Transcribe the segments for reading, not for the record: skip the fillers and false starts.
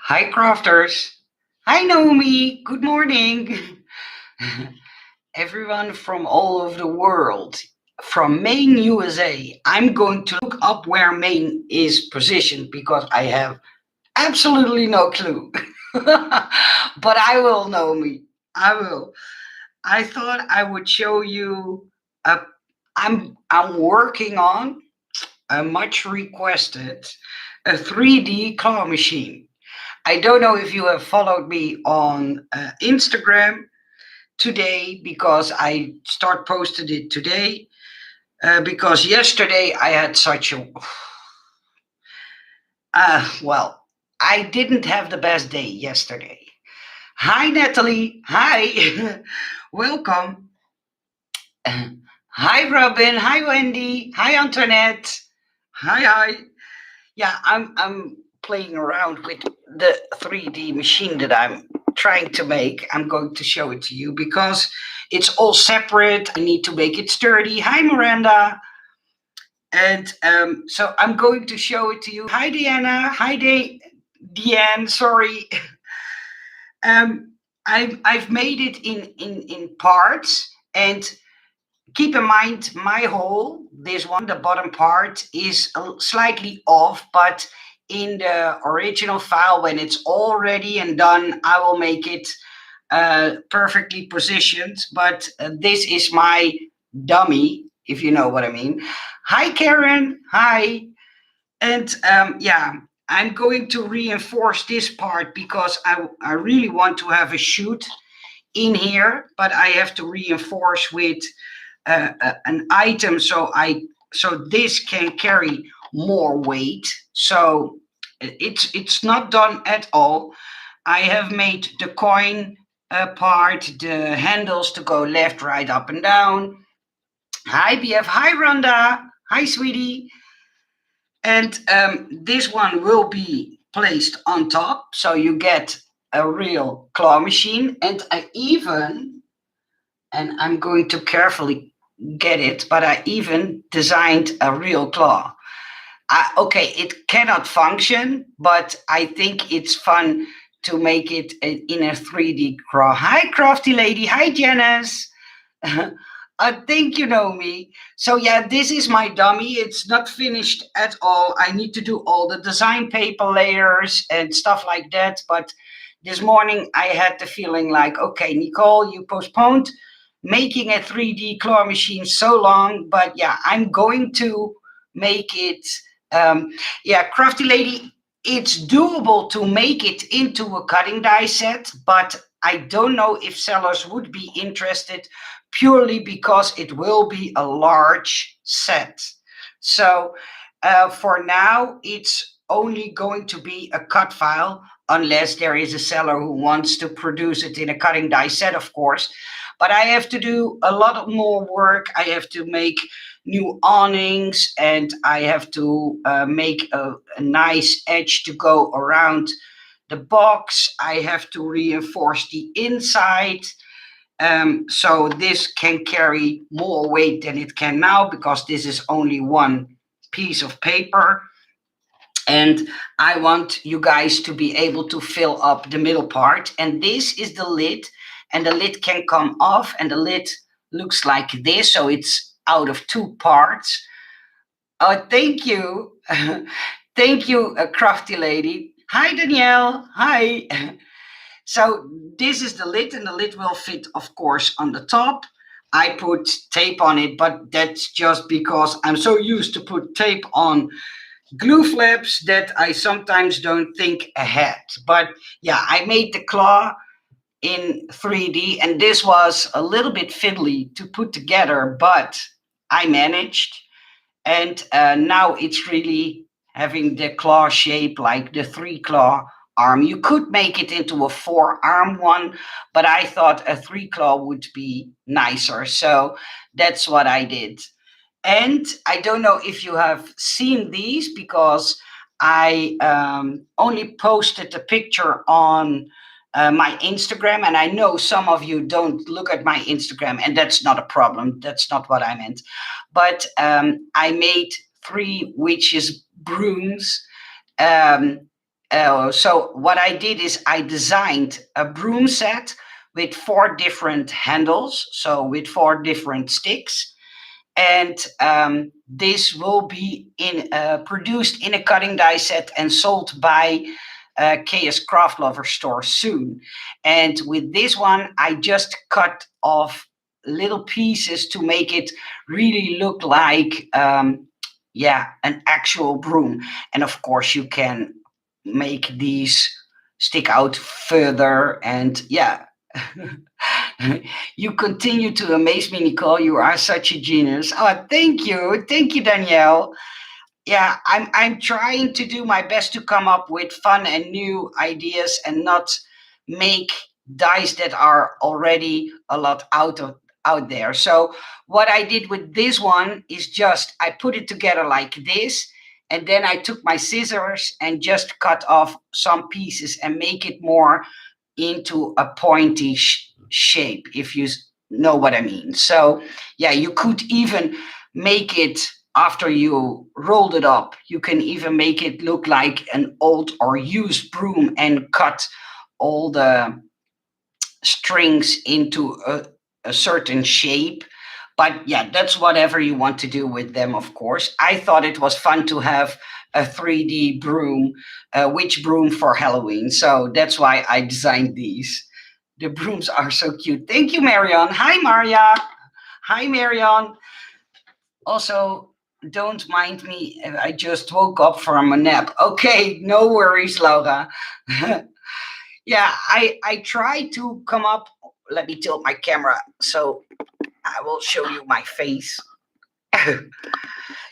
Hi, crafters. Hi, Naomi. Good morning. Everyone from all over the world. From Maine, USA. I'm going to look up where Maine is positioned because I have absolutely no clue. But I will, Naomi. I will. I thought I would show you a I'm working on a much requested a 3D claw machine. I don't know if you have followed me on Instagram today because I start posted it today because yesterday I had such a well, I didn't have the best day yesterday. Hi Natalie, hi, welcome. Hi Robin, hi Wendy, hi Antoinette, hi. Yeah, I'm playing around with the 3D machine that I'm trying to make. I'm going to show it to you because it's all separate. I need to make it sturdy. Hi, Miranda. And so I'm going to show it to you. Hi, Diana. Hi, Deanne. Sorry. um, I've made it in parts. And keep in mind, my hole, this one, the bottom part, is slightly off, but in the original file, when it's all ready and done, I will make it perfectly positioned. But this is my dummy, if you know what I mean. Hi, Karen. Hi. And yeah, I'm going to reinforce this part because I really want to have a shoot in here, but I have to reinforce with an item so this can carry more weight. So it's not done at all. I have made the coin part, the handles to go left, right, up, and down. Hi BF, hi Rhonda, hi sweetie. And this one will be placed on top, so you get a real claw machine. And I'm going to carefully get it, but I even designed a real claw. Okay, it cannot function, but I think it's fun to make it in a 3D claw. Hi, crafty lady. Hi, Janice. I think you know me. So yeah, this is my dummy. It's not finished at all. I need to do all the design paper layers and stuff like that. But this morning I had the feeling like, okay, Nicole, you postponed making a 3D claw machine so long, but yeah, I'm going to make it. Um, yeah, crafty lady, it's doable to make it into a cutting die set, but I don't know if sellers would be interested purely because it will be a large set. So for now, it's only going to be a cut file unless there is a seller who wants to produce it in a cutting die set, of course. But I have to do a lot more work. I have to make new awnings and I have to make a nice edge to go around the box. I have to reinforce the inside. So this can carry more weight than it can now because this is only one piece of paper. And I want you guys to be able to fill up the middle part. And this is the lid, and the lid can come off, and the lid looks like this. So it's out of two parts. Oh, thank you. Thank you, crafty lady. Hi, Danielle. Hi. So this is the lid, and the lid will fit, of course, on the top. I put tape on it, but that's just because I'm so used to put tape on glue flaps that I sometimes don't think ahead. But yeah, I made the claw in 3D, and this was a little bit fiddly to put together, but I managed. And now it's really having the claw shape like the three claw arm. You could make it into a four arm one, but I thought a three claw would be nicer. So that's what I did. And I don't know if you have seen these because I only posted a picture on my Instagram, and I know some of you don't look at my Instagram, and that's not a problem. That's not what I meant. But I made three witches' brooms. Um, So what I did is I designed a broom set with 4 different handles, so with 4 different sticks, and this will be produced in a cutting die set and sold by KS Craft Lover store soon. And with this one, I just cut off little pieces to make it really look like an actual broom. And of course, you can make these stick out further, and you continue to amaze me, Nicole. You are such a genius. Oh, thank you, Danielle. Yeah, I'm trying to do my best to come up with fun and new ideas and not make dice that are already a lot out there. So what I did with this one is just I put it together like this, and then I took my scissors and just cut off some pieces and make it more into a pointy shape, if you know what I mean. So yeah, you could even make it, after you rolled it up, you can even make it look like an old or used broom and cut all the strings into a certain shape. But yeah, that's whatever you want to do with them, of course. I thought it was fun to have a 3D broom, witch broom for Halloween. So that's why I designed these. The brooms are so cute. Thank you, Marion. Hi, Maria. Hi, Marion. Also, don't mind me. I just woke up from a nap. Okay, no worries, Laura. Yeah, I try to come up. Let me tilt my camera so I will show you my face.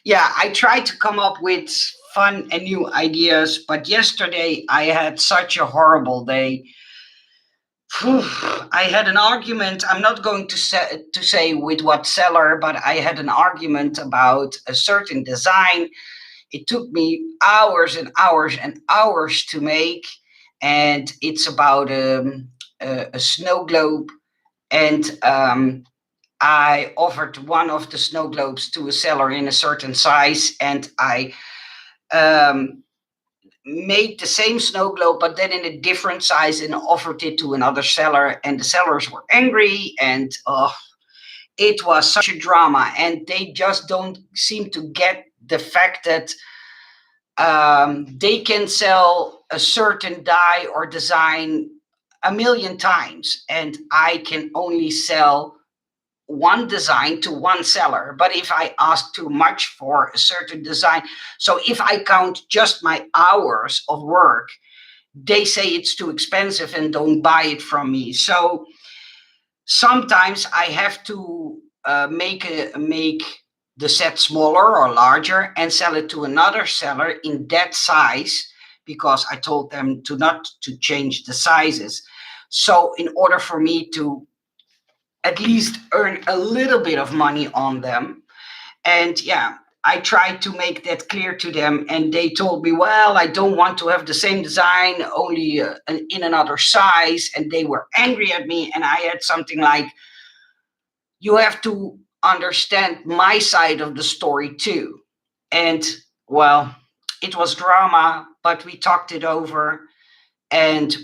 Yeah, I try to come up with fun and new ideas, but yesterday I had such a horrible day. I had an argument. I'm not going to say with what seller, but I had an argument about a certain design. It took me hours and hours and hours to make, and it's about a snow globe. And I offered one of the snow globes to a seller in a certain size, and I made the same snow globe, but then in a different size, and offered it to another seller. And the sellers were angry, and it was such a drama. And they just don't seem to get the fact that they can sell a certain die or design a million times, and I can only sell one design to one seller. But if I ask too much for a certain design, so if I count just my hours of work, they say it's too expensive and don't buy it from me. So sometimes I have to make the set smaller or larger and sell it to another seller in that size, because I told them to not to change the sizes. So in order for me to at least earn a little bit of money on them. And yeah, I tried to make that clear to them, and they told me, well, I don't want to have the same design, only in another size. And they were angry at me. And I had something like, you have to understand my side of the story too. And well, it was drama, but we talked it over. And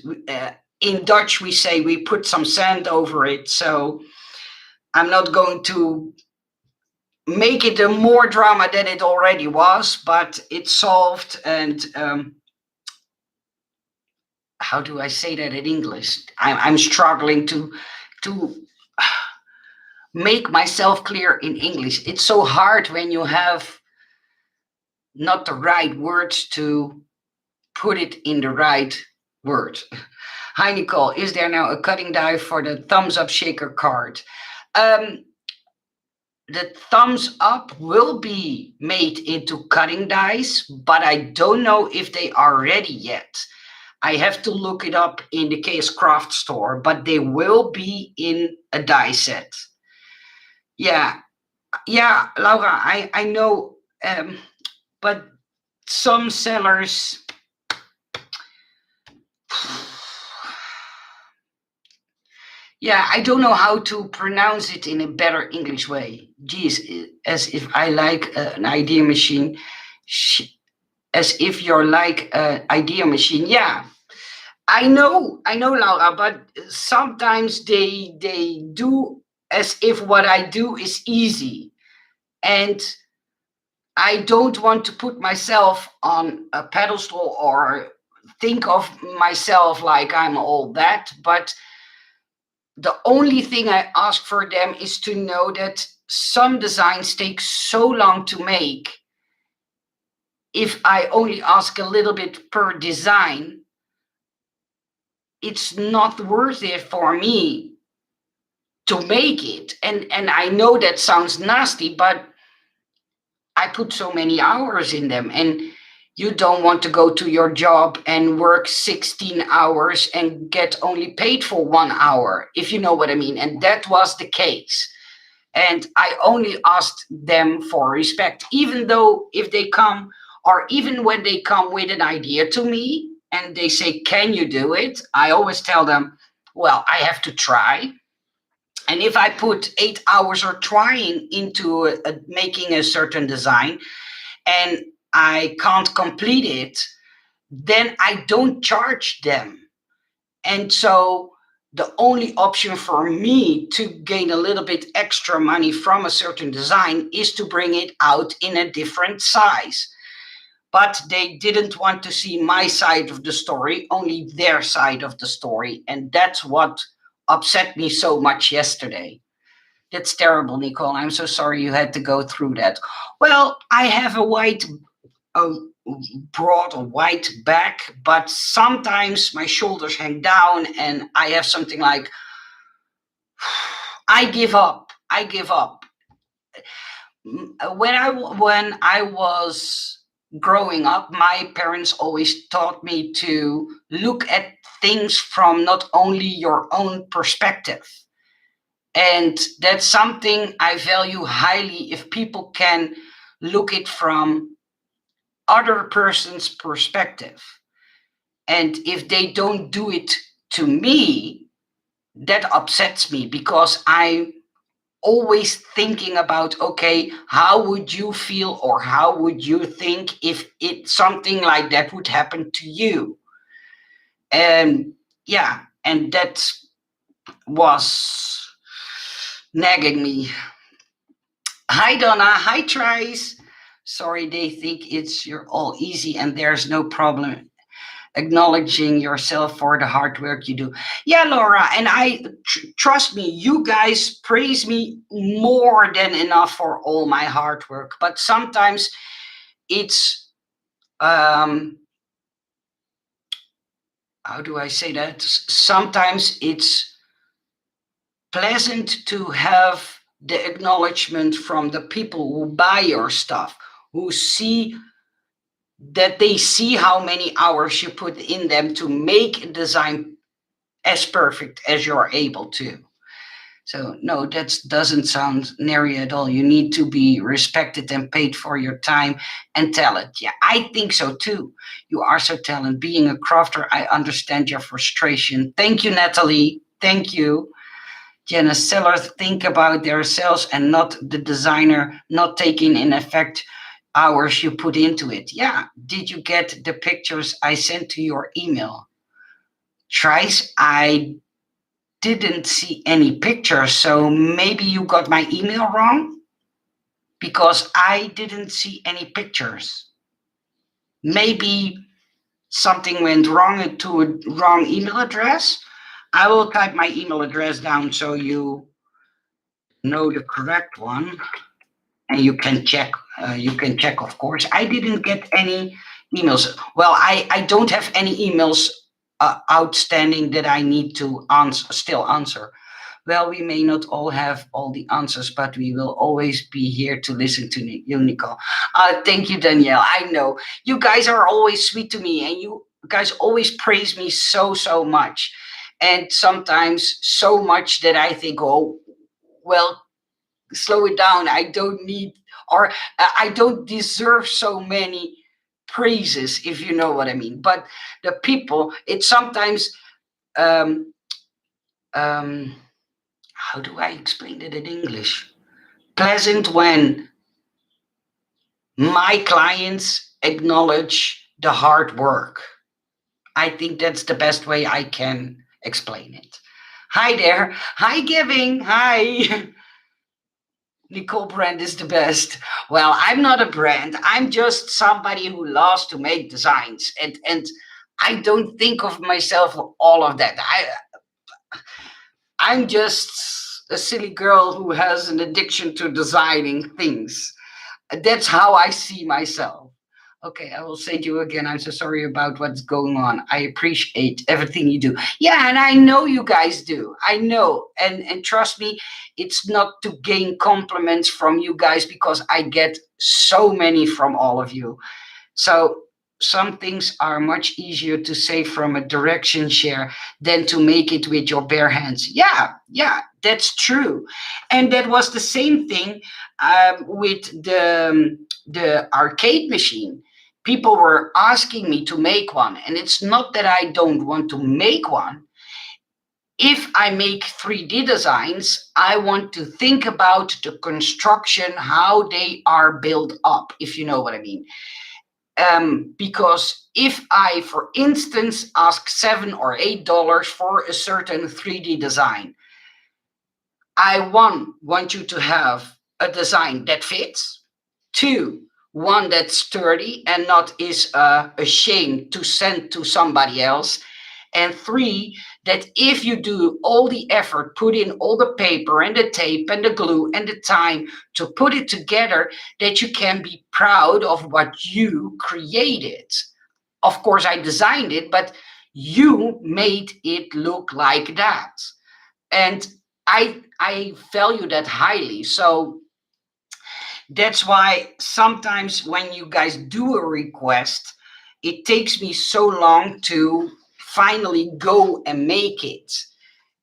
in Dutch, we say we put some sand over it. So I'm not going to make it a more drama than it already was, but it's solved. And how do I say that in English? I'm struggling to make myself clear in English. It's so hard when you have not the right words to put it in the right word. Hi, Nicole. Is there now a cutting die for the thumbs up shaker card? The thumbs up will be made into cutting dies, but I don't know if they are ready yet. I have to look it up in the KS Craft store, but they will be in a die set. Yeah, Laura, I know, but some sellers, yeah, I don't know how to pronounce it in a better English way. Geez, as if I like an idea machine. as if you're like an idea machine. Yeah, I know, Laura, but sometimes they do as if what I do is easy, and I don't want to put myself on a pedestal or think of myself like I'm all that. But the only thing I ask for them is to know that some designs take so long to make. If I only ask a little bit per design, it's not worth it for me to make it. And I know that sounds nasty, but I put so many hours in them, and you don't want to go to your job and work 16 hours and get only paid for 1 hour, if you know what I mean. And that was the case. And I only asked them for respect, even though if they come, or even when they come with an idea to me and they say, "Can you do it?" I always tell them, "Well, I have to try." And if I put 8 hours or trying into making a certain design and I can't complete it, then I don't charge them. And so the only option for me to gain a little bit extra money from a certain design is to bring it out in a different size. But they didn't want to see my side of the story, only their side of the story. And that's what upset me so much yesterday. That's terrible, Nicole. I'm so sorry you had to go through that. Well, I have a broad white back, but sometimes my shoulders hang down and I have something like, I give up. I give up. When I was growing up, my parents always taught me to look at things from not only your own perspective. And that's something I value highly, if people can look it from other person's perspective. And if they don't do it to me, that upsets me, because I'm always thinking about, okay, how would you feel or how would you think if it something like that would happen to you? And yeah, and that was nagging me. Hi Donna, hi Trice. Sorry, they think it's you're all easy and there's no problem acknowledging yourself for the hard work you do. Yeah, Laura, and trust me, you guys praise me more than enough for all my hard work. But sometimes it's how do I say that? Sometimes it's pleasant to have the acknowledgement from the people who buy your stuff, who see that they see how many hours you put in them to make a design as perfect as you're able to. So no, that doesn't sound nary at all. You need to be respected and paid for your time and talent. Yeah, I think so too. You are so talented. Being a crafter, I understand your frustration. Thank you, Natalie. Thank you. Jenna, sellers think about their sales and not the designer, not taking in effect hours you put into it. Yeah. Did you get the pictures I sent to your email? Trice, I didn't see any pictures, so maybe you got my email wrong, because I didn't see any pictures. Maybe something went wrong to a wrong email address. I will type my email address down so you know the correct one, and you can check. You can check, of course. I didn't get any emails. Well, I don't have any emails outstanding that I need to still answer. Well, we may not all have all the answers, but we will always be here to listen to you, Nicole. Thank you, Danielle. I know you guys are always sweet to me, and you guys always praise me so much. And sometimes so much that I think, oh, well, slow it down. I don't need, or I don't deserve so many praises, if you know what I mean. But the people, it's sometimes, um, um, how do I explain it in English? Pleasant when my clients acknowledge the hard work. I think that's the best way I can explain it. Hi there. Hi, Giving. Hi. Nicole Brand is the best. Well, I'm not a brand. I'm just somebody who loves to make designs, and I don't think of myself all of that. I'm just a silly girl who has an addiction to designing things. That's how I see myself. Okay, I will say to you again, I'm so sorry about what's going on. I appreciate everything you do. Yeah, and I know you guys do. I know. And trust me, it's not to gain compliments from you guys because I get so many from all of you. So some things are much easier to say from a direction share than to make it with your bare hands. Yeah, yeah, that's true. And that was the same thing with the arcade machine. People were asking me to make one, and it's not that I don't want to make one. If I make 3D designs, I want to think about the construction, how they are built up, if you know what I mean. Because if I, for instance, ask $7 or $8 for a certain 3D design, I want you to have a design that fits. Two, one that's sturdy and not is ashamed to send to somebody else. And three, that if you do all the effort, put in all the paper and the tape and the glue and the time to put it together, that you can be proud of what you created. Of course, I designed it, but you made it look like that. And I value that highly. So that's why sometimes when you guys do a request, it takes me so long to finally go and make it.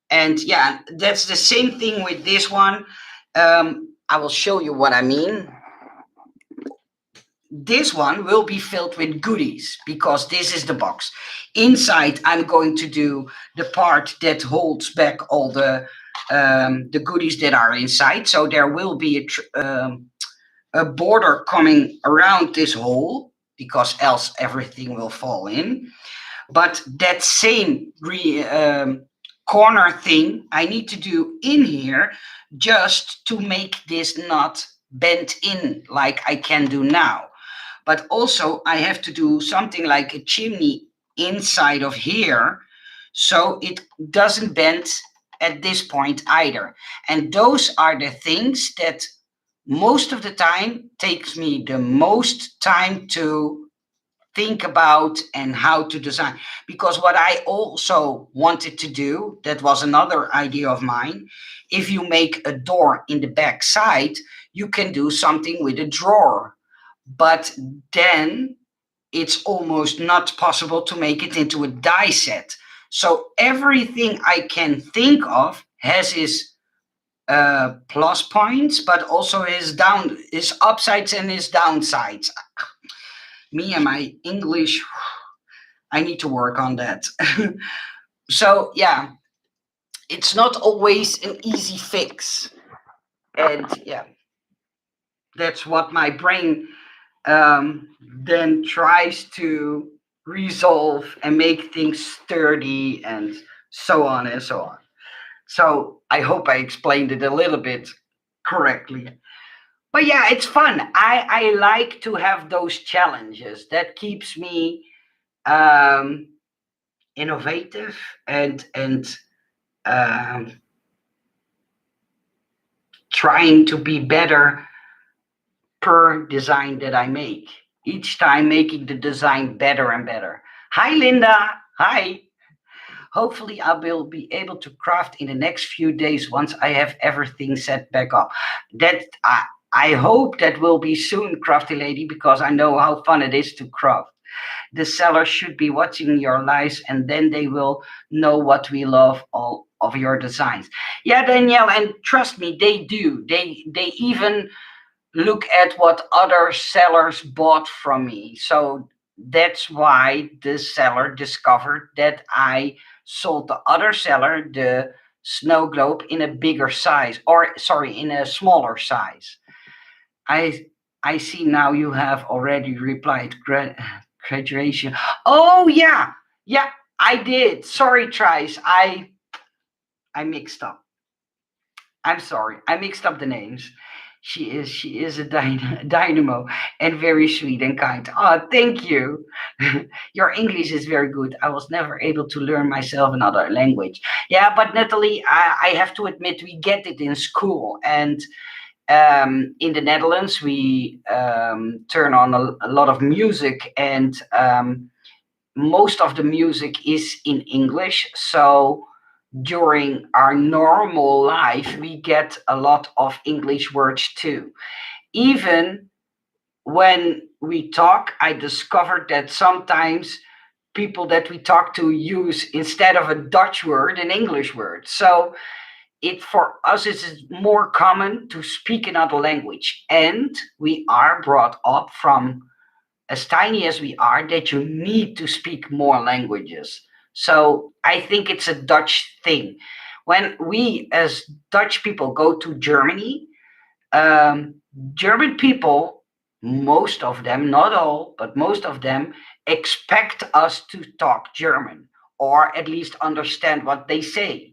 And yeah, that's the same thing with this one. I will show you what I mean. This one will be filled with goodies because this is the box. Inside, I'm going to do the part that holds back all the goodies that are inside. So there will be a border coming around this hole because else everything will fall in. But that same corner thing I need to do in here just to make this not bent in like I can do now. But also I have to do something like a chimney inside of here so it doesn't bend at this point either. And those are the things that most of the time takes me the most time to think about and how to design. Because what I also wanted to do, that was another idea of mine, if you make a door in the back side, you can do something with a drawer. But then it's almost not possible to make it into a die set. So everything I can think of has its plus points, but also his upsides and his downsides. Me and my English, I need to work on that. So yeah, it's not always an easy fix, and yeah, that's what my brain then tries to resolve and make things sturdy and so on and so on. So I hope I explained it a little bit correctly. But yeah, it's fun. I like to have those challenges. That keeps me um, innovative and um, trying to be better per design that I make. Each time making the design better and better. Hi, Linda. Hi. Hopefully, I will be able to craft in the next few days once I have everything set back up. That I hope that will be soon, Crafty Lady, because I know how fun it is to craft. The sellers should be watching your lives and then they will know what we love all of your designs. Yeah, Danielle, and trust me, they do. They even look at what other sellers bought from me. So that's why the seller discovered that I sold the other seller the snow globe in a bigger size, or sorry, in a smaller size. I I see now you have already replied graduation. Oh yeah, yeah, I did. Sorry, Trice. I mixed up. I'm sorry. I mixed up the names. She is a dynamo and very sweet and kind. Oh, thank you. Your English is very good. I was never able to learn myself another language. Yeah, but Natalie, I have to admit we get it in school, and in the Netherlands we turn on a lot of music, and most of the music is in English. So during our normal life, we get a lot of English words too. Even when we talk, I discovered that sometimes people that we talk to use, instead of a Dutch word, an English word. So it, for us, it's more common to speak another language. And we are brought up from as tiny as we are that you need to speak more languages. So I think it's a Dutch thing. When we as Dutch people go to Germany, um, German people, most of them, not all, but most of them, expect us to talk German or at least understand what they say.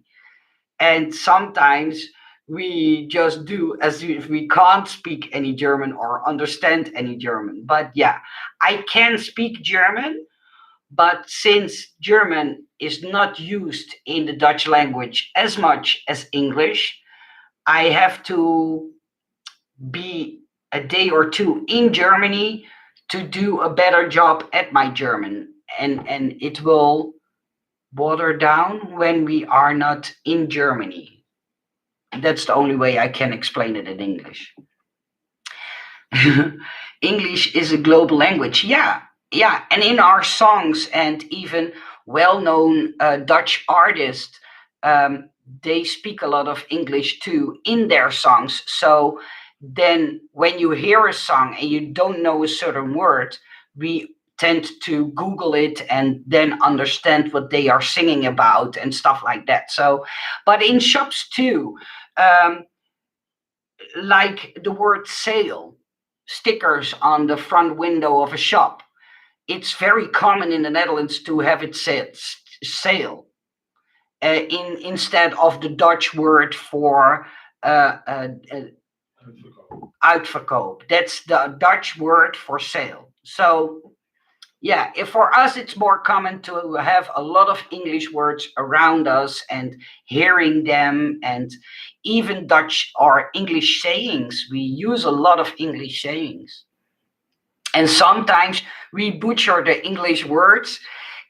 And sometimes we just do as if we can't speak any German or understand any German. But yeah, I can speak German, but since German is not used in the Dutch language as much as English, I have to be a day or two in Germany to do a better job at my German. And it will water down when we are not in Germany. That's the only way I can explain it in English. English is a global language. Yeah, yeah. And in our songs, and even well known Dutch artists, they speak a lot of English too in their songs. So then when you hear a song and you don't know a certain word, we tend to Google it and then understand what they are singing about and stuff like that. So, but in shops too. Um, like the word sale, stickers on the front window of a shop. It's very common in the Netherlands to have it said sale in instead of the Dutch word for uitverkoop. That's the Dutch word for sale. So yeah, if for us it's more common to have a lot of English words around us and hearing them, and even Dutch or English sayings. We use a lot of English sayings. And sometimes we butcher the English words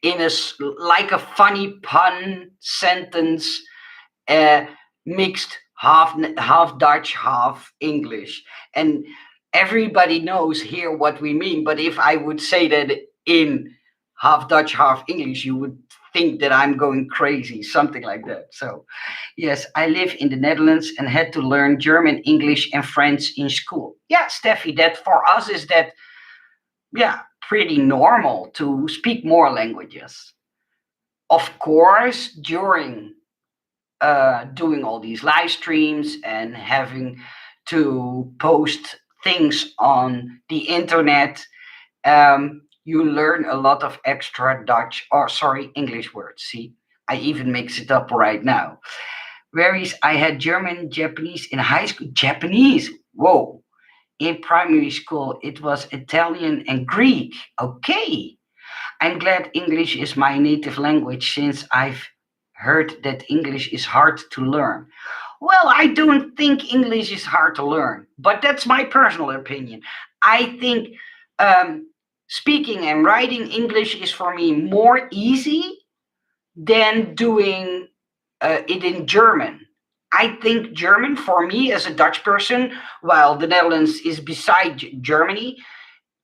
in like a funny pun sentence, uh, mixed half Dutch, half English, and everybody knows here what we mean. But if I would say that in half Dutch, half English, you would think that I'm going crazy, something like that. So, yes, I live in the Netherlands and had to learn German, English, and French in school. Yeah, Steffi, that for us is that, yeah, pretty normal to speak more languages. Of course, during doing all these live streams and having to post things on the internet, you learn a lot of extra Dutch, or sorry, English words. See, I even mix it up right now. Whereas I had German, Japanese in high school. Japanese, whoa. In primary school, it was Italian and Greek. Okay. I'm glad English is my native language since I've heard that English is hard to learn. Well, I don't think English is hard to learn, but that's my personal opinion. I think um, speaking and writing English is for me more easy than doing it in German. I think German for me as a Dutch person, while the Netherlands is beside Germany,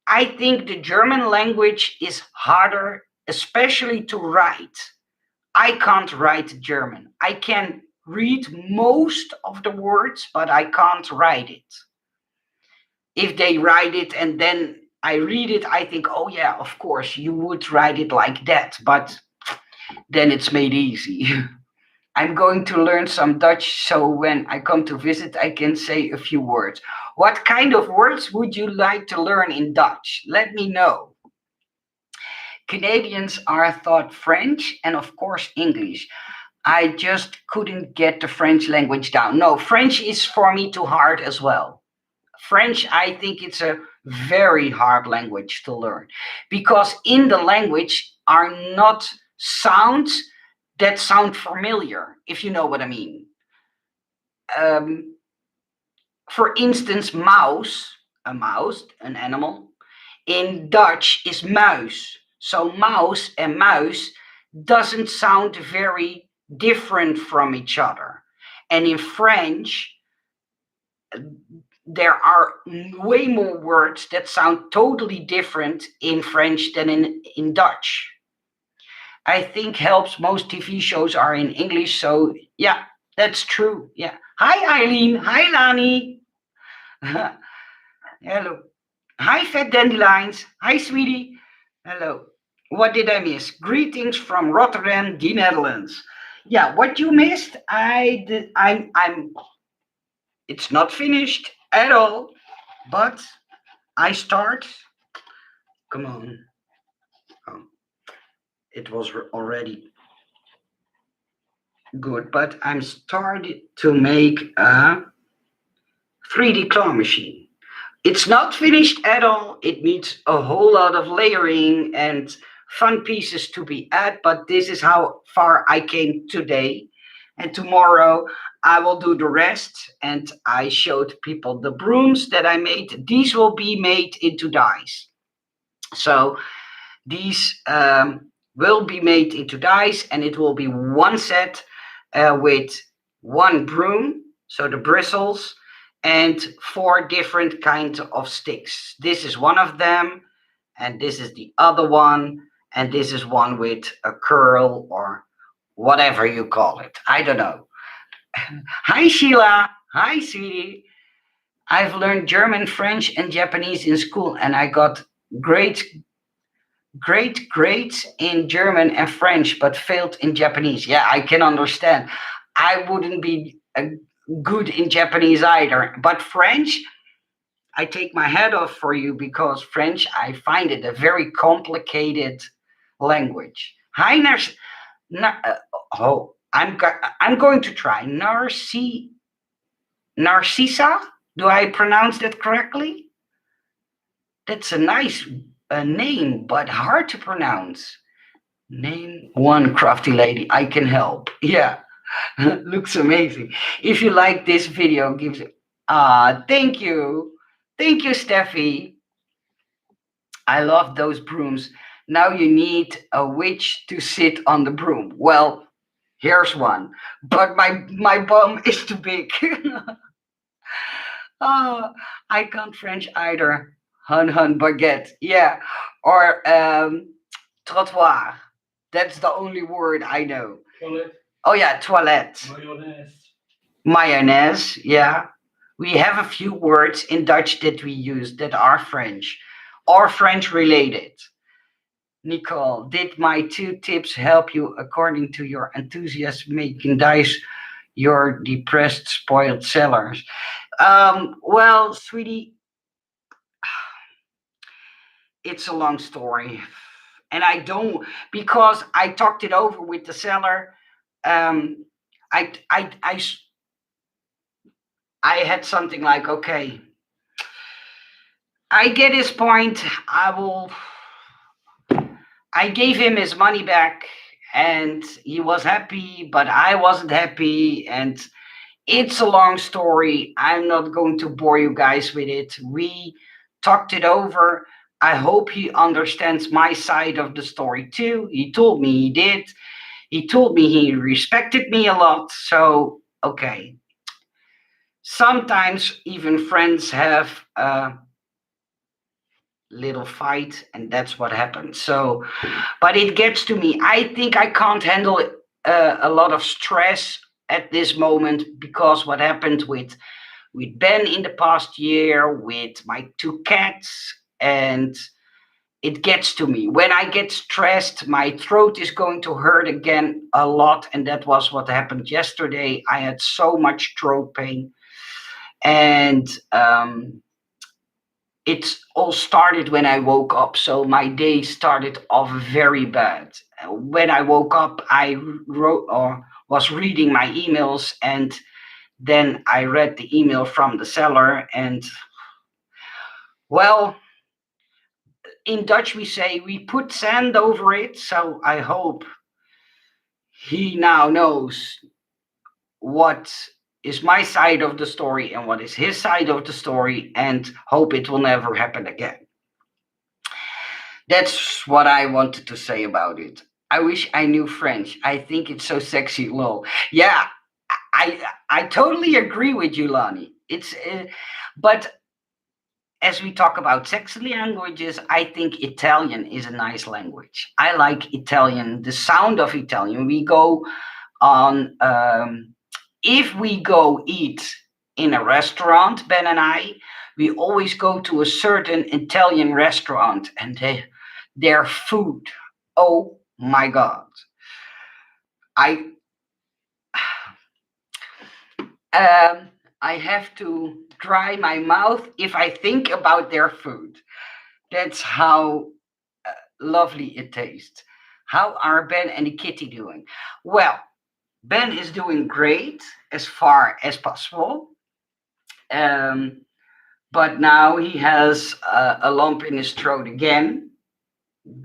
I think the German language is harder, especially to write. I can't write German. I can read most of the words, but I can't write it. If they write it and then I read it, I think, oh yeah, of course, you would write it like that, but then it's made easy. I'm going to learn some Dutch so when I come to visit, I can say a few words. What kind of words would you like to learn in Dutch? Let me know. Canadians are taught French and, of course, English. I just couldn't get the French language down. No, French is for me too hard as well. French, I think it's a very hard language to learn because in the language are not sounds that sound familiar, if you know what I mean. Um, for instance, mouse, a mouse, an animal, in Dutch is muis. So mouse and mouse doesn't sound very different from each other. And in French, there are way more words that sound totally different in French than in Dutch. I think helps most TV shows are in English. So yeah, that's true. Yeah. Hi Eileen. Hi Lani. Hello. Hi Fat Dandelions. Hi sweetie. Hello. What did I miss? Greetings from Rotterdam, the Netherlands. Yeah, what you missed, I did. I'm. It's not finished at all, but I start. Come on. Oh, it was already good, but I'm started to make a 3D claw machine. It's not finished at all. It needs a whole lot of layering and fun pieces to be added, but this is how far I came today. And tomorrow I will do the rest. And I showed people the brooms that I made. These will be made into dies. So these will be made into dies, and it will be one set with one broom, so the bristles, and four different kinds of sticks. This is one of them, and this is the other one, and this is one with a curl or whatever you call it. I don't know. Hi, Sheila. Hi, sweetie. I've learned German, French, and Japanese in school, and I got great great grades in German and French, but failed in Japanese. Yeah, I can understand. I wouldn't be good in Japanese either. But French, I take my head off for you because French, I find it a very complicated language. Hi, oh, I'm going to try Narcissa. Do I pronounce that correctly? That's a nice name, but hard to pronounce. Name one crafty lady. I can help. Yeah, looks amazing. If you like this video, give it. Thank you. Thank you, Steffi. I love those brooms. Now you need a witch to sit on the broom. Well, here's one, but my bum is too big. Oh, I can't French either. Hun hun baguette. Yeah. Or trottoir. That's the only word I know. Toilet. Oh yeah, toilet. Mayonnaise. Mayonnaise. Yeah. We have a few words in Dutch that we use that are French or French related. Nicole, did my two tips help you according to your enthusiasm making dice your depressed spoiled sellers? Well, sweetie, it's a long story. And I don't, because I talked it over with the seller. Um, I, I, I, I had something like, okay, I get his point. I gave him his money back and he was happy, but I wasn't happy. And it's a long story. I'm not going to bore you guys with it. We talked it over. I hope he understands my side of the story too. He told me he did. He told me he respected me a lot. So, okay. Sometimes even friends have a little fight, and that's what happens. So, but it gets to me. I think I can't handle a lot of stress at this moment because what happened with Ben in the past year, with my two cats, and it gets to me. When I get stressed, my throat is going to hurt again a lot, and that was what happened yesterday. I had so much throat pain. And it all started when I woke up. So my day started off very bad. When I woke up, I wrote or was reading my emails, and then I read the email from the seller. And well, in Dutch we say we put sand over it. So I hope he now knows what is my side of the story and what is his side of the story, and hope it will never happen again. That's what I wanted to say about it. I wish I knew French. I think it's so sexy, lol. Yeah, I totally agree with you, Lani. But as we talk about sexy languages, I think Italian is a nice language. I like Italian, the sound of Italian. We go on, if we go eat in a restaurant, Ben and I, we always go to a certain Italian restaurant, and their food. Oh my God. I I have to dry my mouth if I think about their food. That's how lovely it tastes. How are Ben and the kitty doing? Well, Ben is doing great as far as possible. Um, but now he has a lump in his throat again.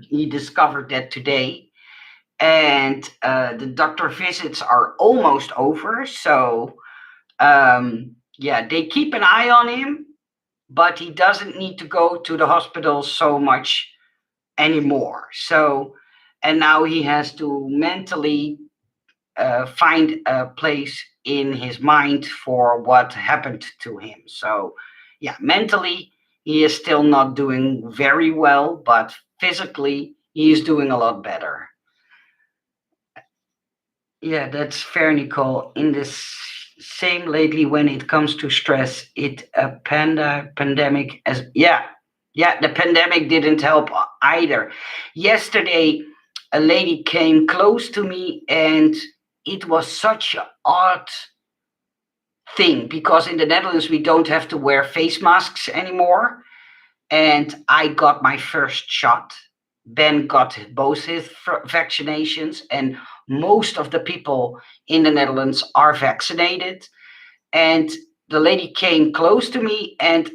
He discovered that today. And the doctor visits are almost over. So, yeah, they keep an eye on him, but he doesn't need to go to the hospital so much anymore. So, and now he has to mentally find a place in his mind for what happened to him. So, yeah, mentally, he is still not doing very well, but physically, he is doing a lot better. Yeah, that's fair, Nicole. In this same lately, when it comes to stress, it a pandemic as yeah, the pandemic didn't help either. Yesterday, a lady came close to me, and it was such an odd thing because in the Netherlands we don't have to wear face masks anymore, and I got my first shot. Ben got both his vaccinations, and most of the people in the Netherlands are vaccinated. And the lady came close to me, and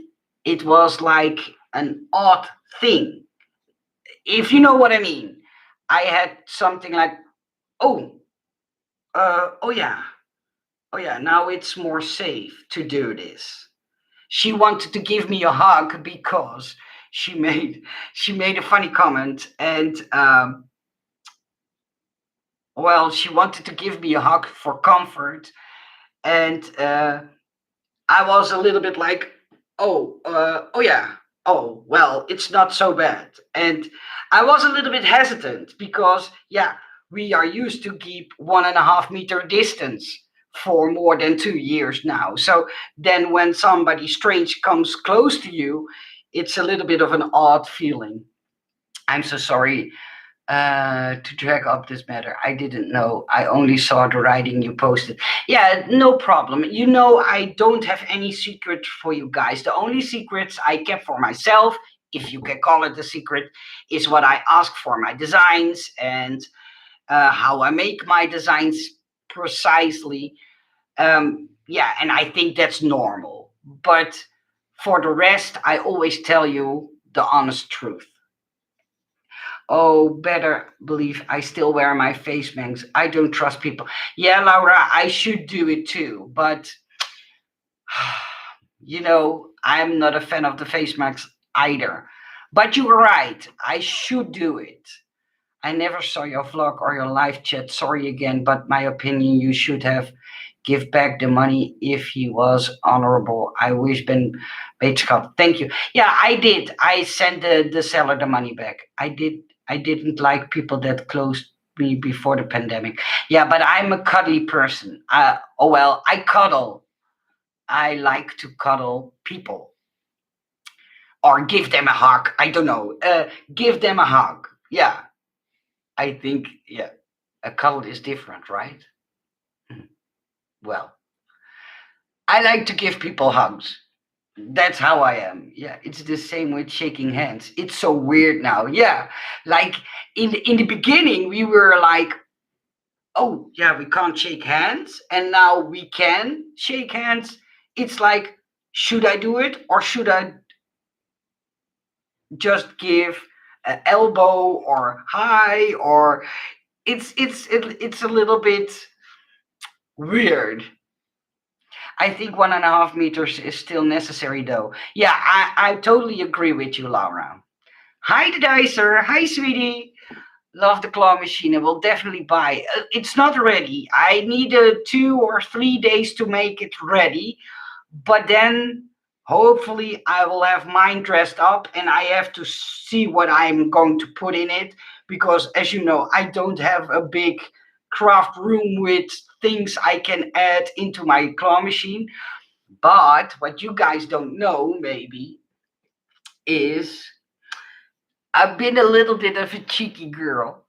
it was like an odd thing, if you know what I mean. I had something like, oh, oh yeah, oh yeah, now it's more safe to do this. She wanted to give me a hug because she made she made a funny comment, and well, she wanted to give me a hug for comfort, and I was a little bit like, oh, oh yeah, oh well, it's not so bad, and I was a little bit hesitant because yeah, we are used to keep 1.5 meter distance for more than 2 years now. So then when somebody strange comes close to you, it's a little bit of an odd feeling. I'm so sorry to drag up this matter. I didn't know. I only saw the writing you posted. Yeah, no problem. You know, I don't have any secret for you guys. The only secrets I kept for myself, if you can call it a secret, is what I ask for my designs and how I make my designs precisely. Yeah, and I think that's normal. But for the rest, I always tell you the honest truth. Oh, better believe I still wear my face masks. I don't trust people. Yeah, Laura, I should do it too, but I'm not a fan of the face masks either. But you were right. I should do it. I never saw your vlog or your live chat. Sorry again, but my opinion, you should have give back the money if he was honorable. I wish Ben Batescott. Thank you. Yeah, I did. I sent the seller the money back. I did. I didn't like people that closed me before the pandemic. Yeah, but I'm a cuddly person. Oh well, I cuddle. I like to cuddle people or give them a hug. I don't know. Give them a hug. Yeah, I think yeah, a cuddle is different, right? Well, I like to give people hugs. That's how I am. Yeah, it's the same with shaking hands. It's so weird now. Yeah, like in the beginning, we were like, oh yeah, we can't shake hands, and now we can shake hands. It's like, should I do it or should I just give an elbow or hi, or it's a little bit weird. I think 1.5 meters is still necessary though. Yeah, I totally agree with you, Laura. Hi, the dicer. Hi, sweetie. Love the claw machine. I will definitely buy. It's not ready. I need 2 or 3 days to make it ready. But then hopefully I will have mine dressed up and I have to see what I'm going to put in it. Because as you know, I don't have a big craft room with things I can add into my claw machine. But what you guys don't know, maybe, is I've been a little bit of a cheeky girl.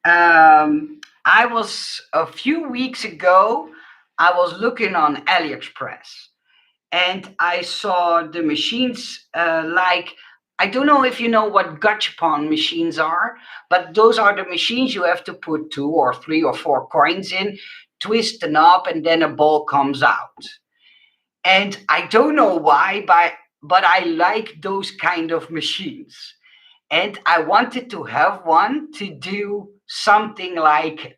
I was a few weeks ago, I was looking on AliExpress and I saw the machines like, I don't know if you know what gachapon machines are, but those are the machines you have to put 2 or 3 or 4 coins in, twist the knob, and then a ball comes out. And I don't know why, but I like those kind of machines. And I wanted to have one to do something like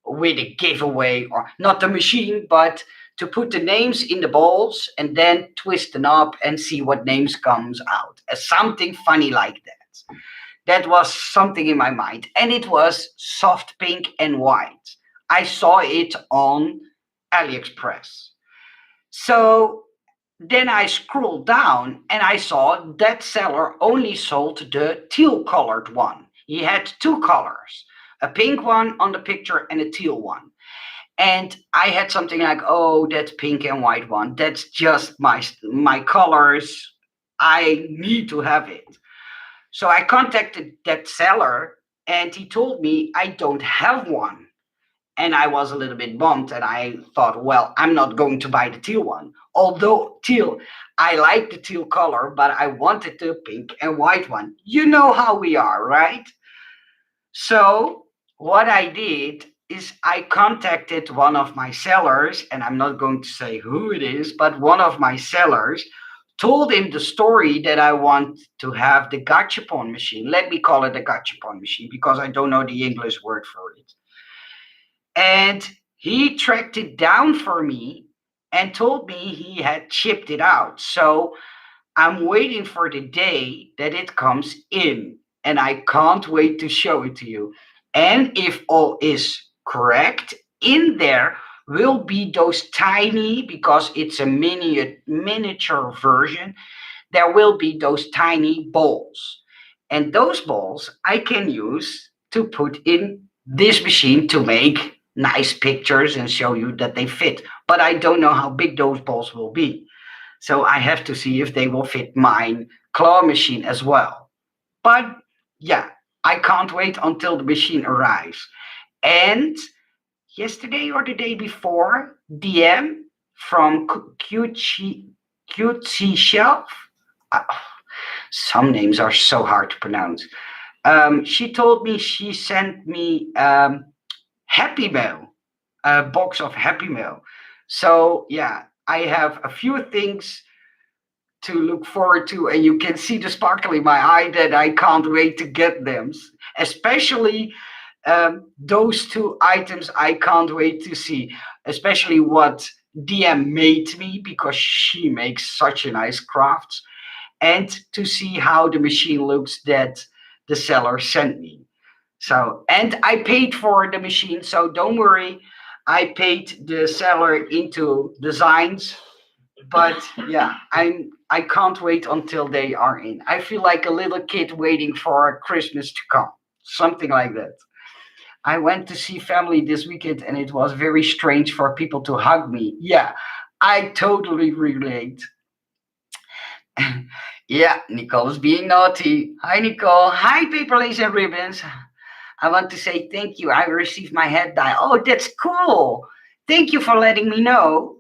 with a giveaway, or not the machine, but to put the names in the balls and then twist the knob and see what names comes out. Something funny like that. That was something in my mind. And it was soft pink and white. I saw it on AliExpress. So then I scrolled down and I saw that seller only sold the teal colored one. He had two colors, a pink one on the picture and a teal one. And I had something like, oh, that pink and white one. That's just my colors. I need to have it. So I contacted that seller and he told me I don't have one. And I was a little bit bummed and I thought, well, I'm not going to buy the teal one. Although teal, I like the teal color, but I wanted the pink and white one. You know how we are, right? So what I did is I contacted one of my sellers, and I'm not going to say who it is, but one of my sellers, told him the story that I want to have the gachapon machine. Let me call it a gachapon machine because I don't know the English word for it. And he tracked it down for me and told me he had shipped it out. So I'm waiting for the day that it comes in, and I can't wait to show it to you. And if all is correct, in there will be those tiny, because it's a miniature version, there will be those tiny balls. And those balls I can use to put in this machine to make nice pictures and show you that they fit. But I don't know how big those balls will be. So I have to see if they will fit mine claw machine as well. But yeah, I can't wait until the machine arrives. And yesterday or the day before, DM from Cutesy Shelf. Uh, some names are so hard to pronounce. She told me she sent me Happy Mail, a box of Happy Mail. So yeah, I have a few things to look forward to, and you can see the sparkle in my eye that I can't wait to get them. Especially those two items, I can't wait to see. Especially what DM made me because she makes such a nice crafts, and to see how the machine looks that the seller sent me. So, and I paid for the machine, so don't worry. I paid the seller into designs, but yeah, I can't wait until they are in. I feel like a little kid waiting for Christmas to come, something like that. I went to see family this weekend, and it was very strange for people to hug me. Yeah, I totally relate. Yeah, Nicole is being naughty. Hi, Nicole. Hi, paper lace and ribbons. I want to say thank you. I received my head dye. Oh, that's cool. Thank you for letting me know.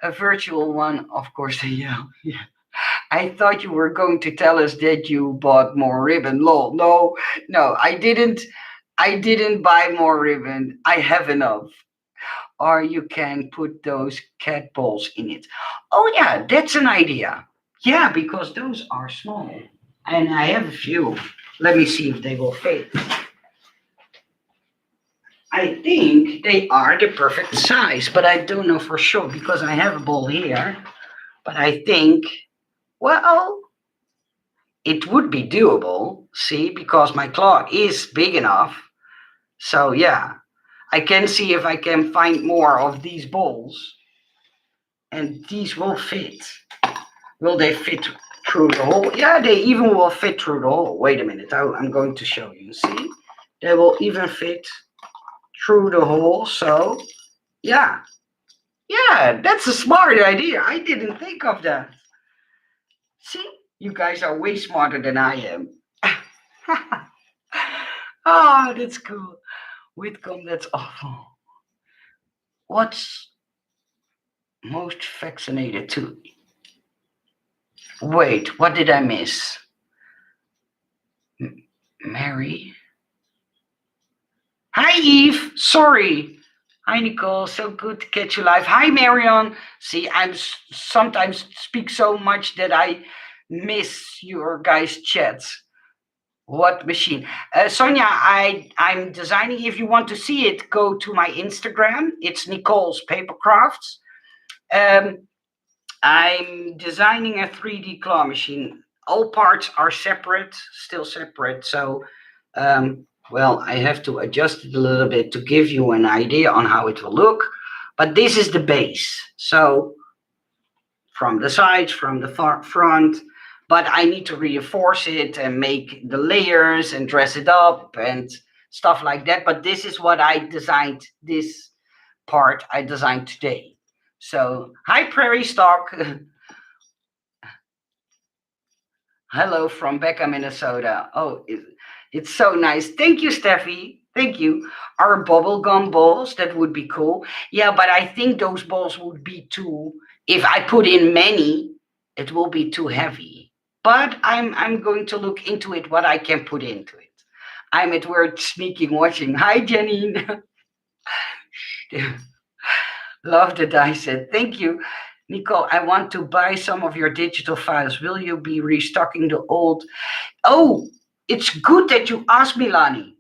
A virtual one, of course. Yeah, yeah. I thought you were going to tell us that you bought more ribbon. Lol. No, no, I didn't. I didn't buy more ribbon. I have enough. Or you can put those cat balls in it. Oh yeah, that's an idea. Yeah, because those are small. And I have a few. Let me see if they will fit. I think they are the perfect size, but I don't know for sure because I have a ball here. But I think, well, it would be doable, see, because my claw is big enough. So yeah, I can see if I can find more of these balls, and these will fit. Will they fit through the hole? Yeah, they even will fit through the hole. Wait a minute, I'm going to show you. See, they will even fit through the hole. So yeah, yeah, that's a smart idea. I didn't think of that. See, you guys are way smarter than I am. Oh, that's cool. Whitcomb, that's awful. What's most vaccinated to? Wait, what did I miss? Mary? Hi, Eve. Sorry. Hi, Nicole. So good to catch you live. Hi, Marion. See, I'm sometimes speak so much that I miss your guys' chats. What machine? Sonia, I'm designing. If you want to see it, go to my Instagram. It's Nicole's Paper Crafts. I'm designing a 3D claw machine. All parts are separate, still separate. So, well, I have to adjust it a little bit to give you an idea on how it will look. But this is the base. So, from the sides, from the front, but I need to reinforce it and make the layers and dress it up and stuff like that. But this is what I designed, this part I designed today. So, hi, Prairie Stock. Hello from Becca, Minnesota. Oh, it's so nice. Thank you, Steffi. Thank you. Our bubblegum balls, that would be cool. Yeah, but I think those balls would be too, if I put in many, it will be too heavy. But I'm going to look into it, what I can put into it. I'm at work sneaking watching. Hi, Janine. Love that I said. Thank you. Nicole, I want to buy some of your digital files. Will you be restocking the old? Oh, it's good that you asked me, Lani,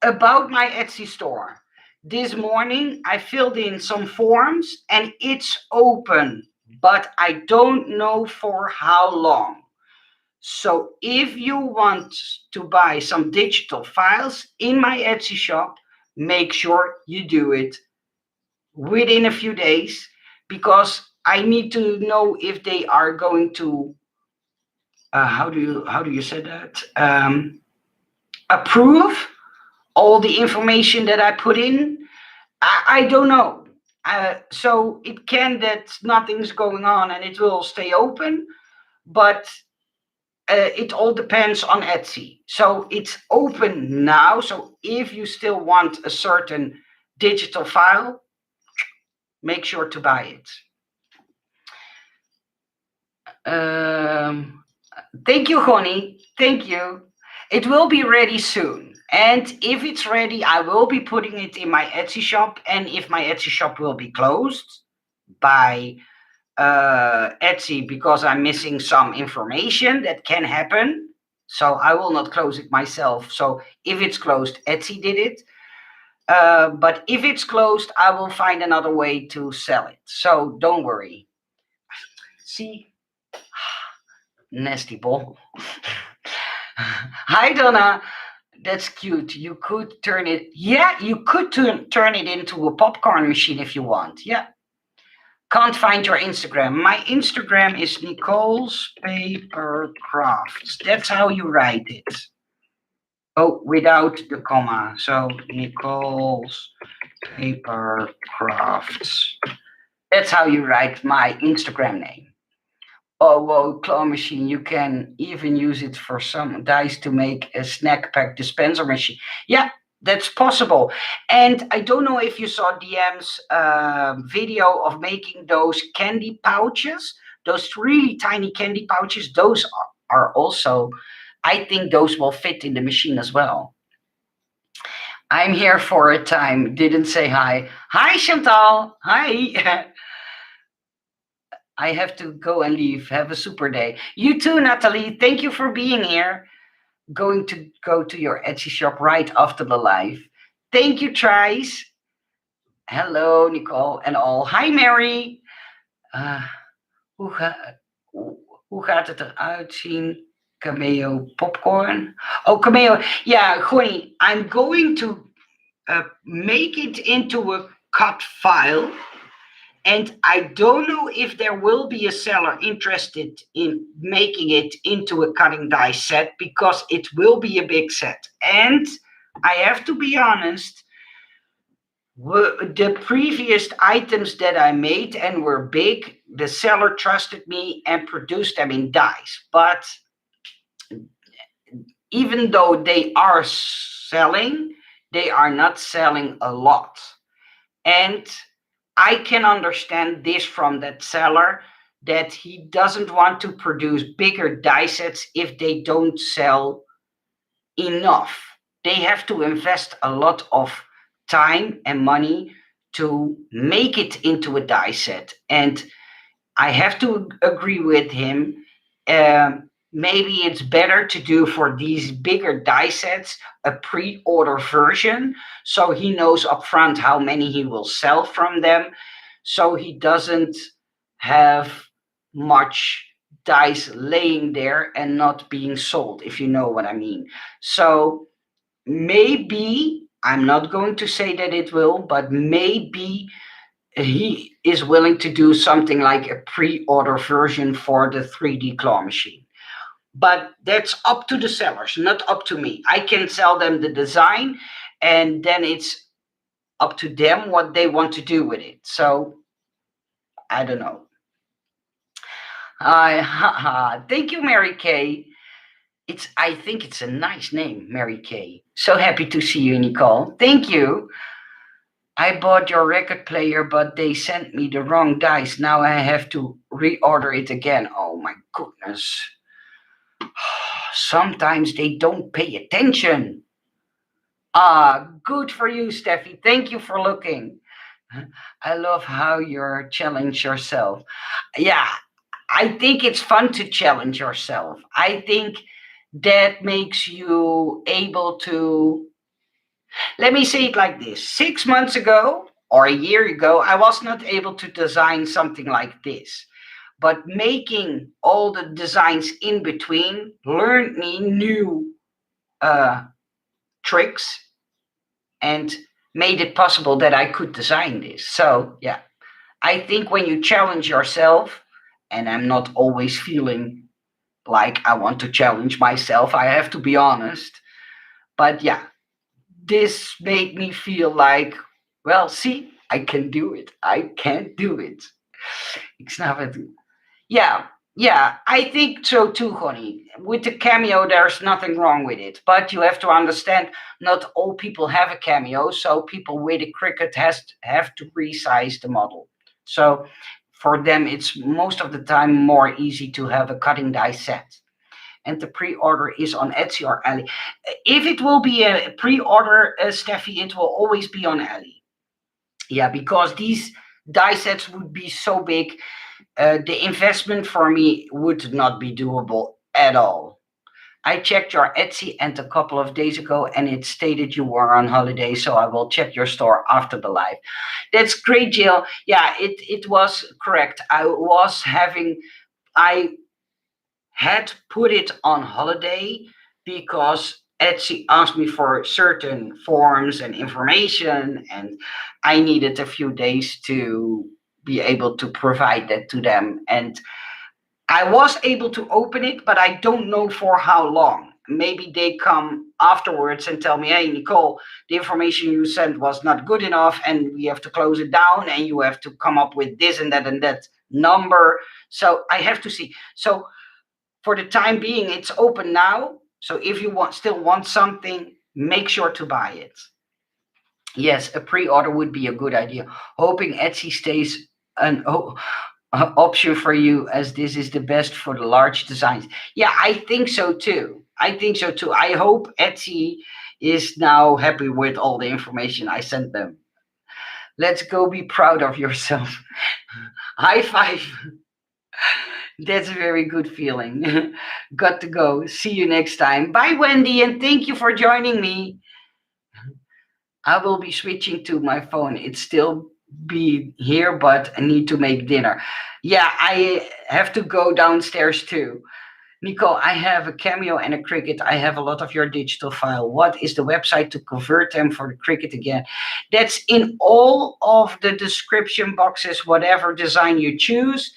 about my Etsy store. This morning, I filled in some forms and it's open, but I don't know for how long. So if you want to buy some digital files in my Etsy shop, make sure you do it within a few days because I need to know if they are going to how do you say that, approve all the information that I put in. I don't know. So it can that nothing's going on and it will stay open, but it all depends on Etsy. So it's open now. So if you still want a certain digital file, make sure to buy it. Thank you, honey. Thank you. It will be ready soon. And if it's ready, I will be putting it in my Etsy shop. And if my Etsy shop will be closed by Etsy because I'm missing some information, that can happen. So I will not close it myself. So if it's closed, Etsy did it. But if it's closed, I will find another way to sell it. So don't worry. See, nasty ball. Hi, Donna. That's cute. You could turn it. Yeah, you could turn it into a popcorn machine if you want. Yeah. Can't find your Instagram. My Instagram is Nicole's Paper Crafts. That's how you write it. Oh, without the comma. So Nicole's Paper Crafts. That's how you write my Instagram name. Oh, well, claw machine, you can even use it for some dice to make a snack pack dispenser machine. Yeah, That's possible. And I don't know if you saw DM's video of making those candy pouches, those really tiny candy pouches. Those are also, I think those will fit in the machine as well. I'm here for a time. Didn't say hi. Hi, Chantal. Hi. I have to go and leave. Have a super day. You too, Natalie. Thank you for being here. Going to go to your Etsy shop right after the live. Thank you, Trice. Hello, Nicole en al. Hi, Mary. Uh, hoe, hoe gaat het eruit zien? Cameo popcorn. Oh, Cameo. Yeah, Gonnie, I'm going to make it into a cut file. And I don't know if there will be a seller interested in making it into a cutting die set because it will be a big set. And I have to be honest, the previous items that I made and were big, the seller trusted me and produced them in dies. But even though they are selling, they are not selling a lot. And I can understand this from that seller that he doesn't want to produce bigger die sets if they don't sell enough. They have to invest a lot of time and money to make it into a die set. And I have to agree with him. Maybe it's better to do for these bigger die sets a pre-order version so he knows upfront how many he will sell from them, so he doesn't have much dice laying there and not being sold, if you know what I mean. So maybe, I'm not going to say that it will, but maybe he is willing to do something like a pre-order version for the 3D claw machine. But that's up to the sellers, not up to me. I can sell them the design, and then it's up to them what they want to do with it. So I don't know. Thank you, Mary Kay. I think it's a nice name, Mary Kay. So happy to see you, Nicole. Thank you. I bought your record player, but they sent me the wrong dice. Now I have to reorder it again. Oh my goodness. Sometimes they don't pay attention. Good for you, Steffi. Thank you for looking. I love how you're challenge yourself. Yeah, I think it's fun to challenge yourself. I think that makes you able to. Let me say it like this: 6 months ago or a year ago, I was not able to design something like this. But making all the designs in between learned me new tricks and made it possible that I could design this. So, yeah, I think when you challenge yourself, and I'm not always feeling like I want to challenge myself, I have to be honest. But yeah, this made me feel like, well, see, I can do it. I can do it. Ik snap het. Yeah, yeah, I think so too, Connie. With the cameo, there's nothing wrong with it. But you have to understand, not all people have a cameo, so people with a Cricut have to resize the model. So for them, it's most of the time more easy to have a cutting die set. And the pre-order is on Etsy or Ally. If it will be a pre-order, Steffi, it will always be on Ally. Yeah, because these die sets would be so big, the investment for me would not be doable at all. I checked your Etsy and a couple of days ago, and it stated you were on holiday, so I will check your store after the live. That's great, Jill. Yeah, it was correct. I had put it on holiday because Etsy asked me for certain forms and information, and I needed a few days to be able to provide that to them. And I was able to open it, but I don't know for how long. Maybe they come afterwards and tell me, hey, Nicole, the information you sent was not good enough, and we have to close it down, and you have to come up with this and that number. So I have to see. So for the time being, it's open now. So if you still want something, make sure to buy it. Yes, a pre-order would be a good idea. Hoping Etsy stays an option for you, as this is the best for the large designs. Yeah, I think so too. I think so too. I hope Etsy is now happy with all the information I sent them. Let's go be proud of yourself. High five. That's a very good feeling. Got to go. See you next time. Bye, Wendy, and thank you for joining me. I will be switching to my phone. It's still be here, but I need to make dinner. Yeah, I have to go downstairs too. Nicole, I have a Cameo and a Cricut. I have a lot of your digital file. What is the website to convert them for the Cricut again? That's in all of the description boxes, whatever design you choose.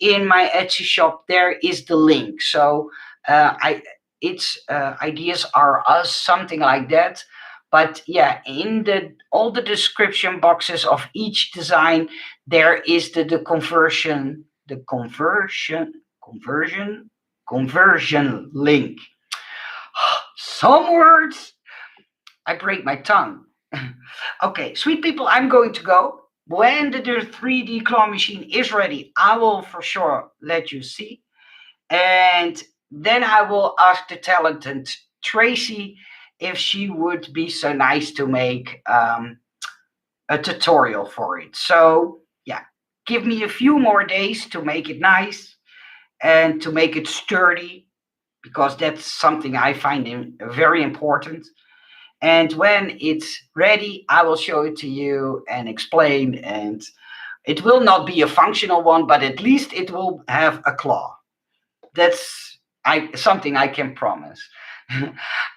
In my Etsy shop, there is the link. So I it's ideas are us, something like that. But yeah, in the all the description boxes of each design, there is the conversion, conversion conversion link. Some words, I break my tongue. Okay, sweet people, I'm going to go. When the 3D claw machine is ready, I will for sure let you see. And then I will ask the talented Tracy if she would be so nice to make a tutorial for it. So yeah, give me a few more days to make it nice and to make it sturdy, because that's something I find very important. And when it's ready, I will show it to you and explain. And it will not be a functional one, but at least it will have a claw. That's something I can promise.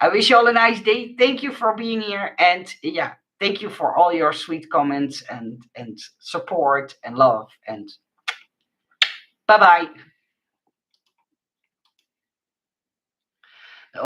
I wish you all a nice day. Thank you for being here. And yeah, thank you for all your sweet comments and support and love. And bye bye.